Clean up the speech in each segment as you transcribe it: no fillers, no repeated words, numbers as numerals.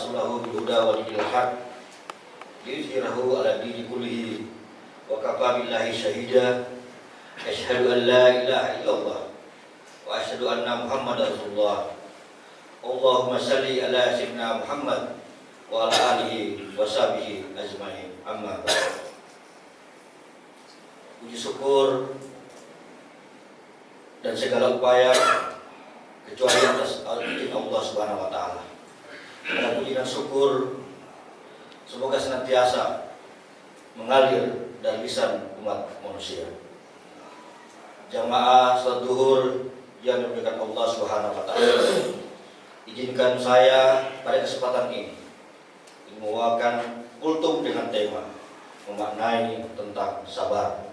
rasulahu bil huda wa dinil haq liyuzhirahu 'ala dini kullihi wa kafa billahi shahida. Asyhadu an la ilaha illallah wa asyhadu anna Muhammadar Rasulullah. Allahumma shalli ala sayyidina Muhammad wa ala alihi wa sahbihi ajmain. Amma ba'd. Puji syukur dan segala upaya kecuali atas izin Allah Subhanahu wa taala. Dan puji dan syukur semoga senantiasa mengalir dari lisan umat manusia. Jamaah salat zuhur yang diberikan Allah Subhanahu wa taala. Izinkan saya pada kesempatan ini membawakan kultum dengan tema memaknai tentang sabar.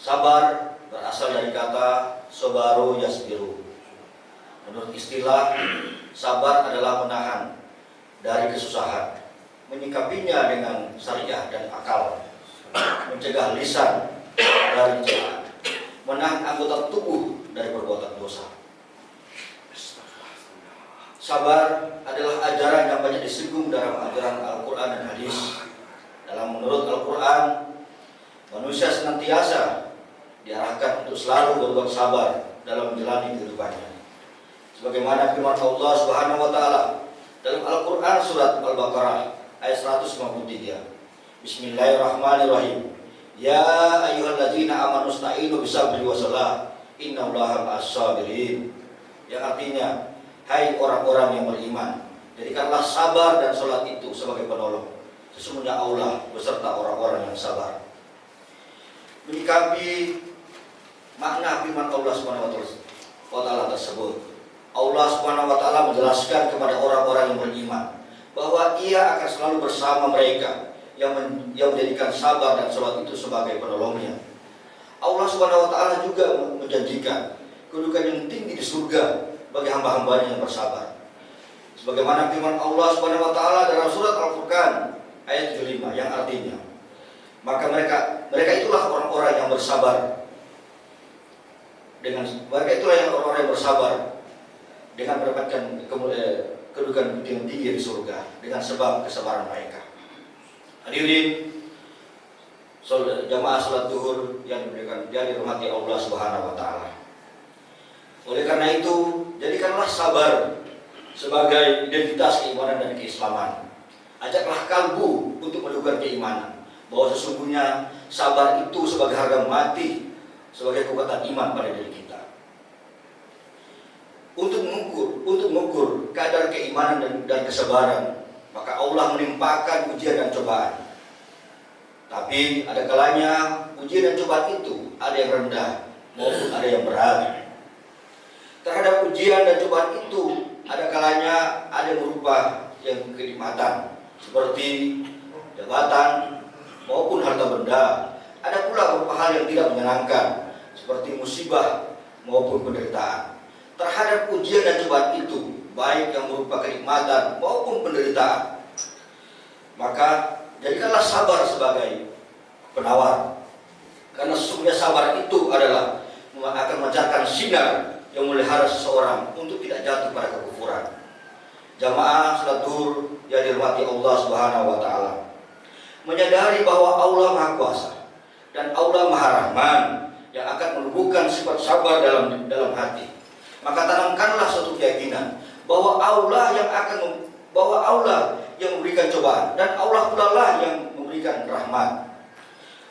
Sabar berasal dari kata sabaru yasbiru. Menurut istilah, sabar adalah menahan dari kesusahan, menyikapinya dengan syariah dan akal, mencegah lisan dari celaan, menahan anggota tubuh dari perbuatan dosa. Sabar adalah ajaran yang banyak disinggung dalam ajaran Al-Quran dan Hadis. Dalam menurut Al-Quran, manusia senantiasa diarahkan untuk selalu berbuat sabar dalam menjalani kehidupannya. Sebagaimana firman Allah Subhanahu wa taala dalam Al-Quran surat Al-Baqarah ayat 153. Bismillahirrahmanirrahim. Ya ayyuhalladzina amanu ista'inu bisabri wassalah innallaha ma'as-sabirin. Yang artinya, hai orang-orang yang beriman, jadikanlah sabar dan sholat itu sebagai penolong. Sesungguhnya Allah beserta orang-orang yang sabar. Menyikapi makna firman Allah Subhanahu wa taala tersebut, Allah Subhanahu wa taala menjelaskan kepada orang-orang yang beriman bahwa Ia akan selalu bersama mereka yang menjadikan sabar dan sholat itu sebagai penolongnya. Allah Subhanahu wa taala juga menjanjikan kedudukan yang tinggi di surga bagi hamba-hambanya yang bersabar. Sebagaimana firman Allah Subhanahu wa taala dalam surat Al-Furqan ayat 75 yang artinya, maka mereka itulah orang-orang yang bersabar dengan mendapatkan kedudukan yang tinggi di surga dengan sebab kesabaran mereka. Hadirin jamaah salat zuhur yang dirahmati Allah Subhanahu wa taala. Oleh karena itu, jadikanlah sabar sebagai identitas keimanan dan keislaman. Ajaklah kalbu untuk mendudukan keimanan, bahwa sesungguhnya sabar itu sebagai harga mati, sebagai kekuatan iman pada diri kita. Untuk mengukur kadar keimanan dan kesabaran, maka Allah menimpakan ujian dan cobaan. Tapi ada kalanya ujian dan cobaan itu ada yang rendah maupun ada yang berat. Terhadap ujian dan cobaan itu ada kalanya ada berupa yang kenikmatan seperti jabatan maupun harta benda. Ada pula berupa hal yang tidak menyenangkan seperti musibah maupun penderitaan. Terhadap ujian dan cobaan itu, baik yang berupa kenikmatan maupun penderitaan, maka jadikanlah sabar sebagai penawar. Karena sesungguhnya sabar itu adalah akan memancarkan sinar yang memelihara seseorang untuk tidak jatuh pada kekufuran. Jamaah salat zuhur yang dirahmati Allah Subhanahu wa taala, menyadari bahwa Allah Maha Kuasa dan Allah Maha Rahman yang akan menumbuhkan sifat sabar dalam hati. Maka tanamkanlah suatu keyakinan bahwa Allah yang memberikan cobaan dan Allah pula lah yang memberikan rahmat.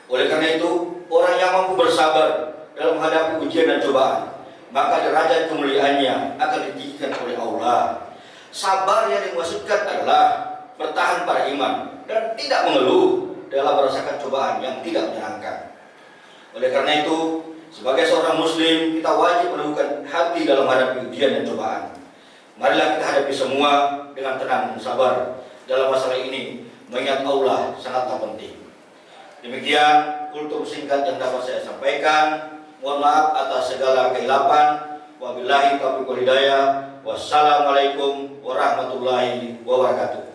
Oleh karena itu, orang yang mampu bersabar dalam menghadapi ujian dan cobaan, maka derajat kemuliaannya akan ditinggikan oleh Allah. Sabar yang dimaksudkan adalah bertahan pada iman dan tidak mengeluh dalam merasakan cobaan yang tidak menyenangkan. Oleh karena itu, sebagai seorang muslim, kita wajib menundukkan hati dalam menghadapi ujian dan cobaan. Marilah kita hadapi semua dengan tenang dan sabar dalam masalah ini, mengingat Allah sangatlah penting. Demikian kultum singkat yang dapat saya sampaikan. Mohon maaf atas segala kehilapan. Wabillahi taufiq wal hidayah. Wassalamualaikum warahmatullahi wabarakatuh.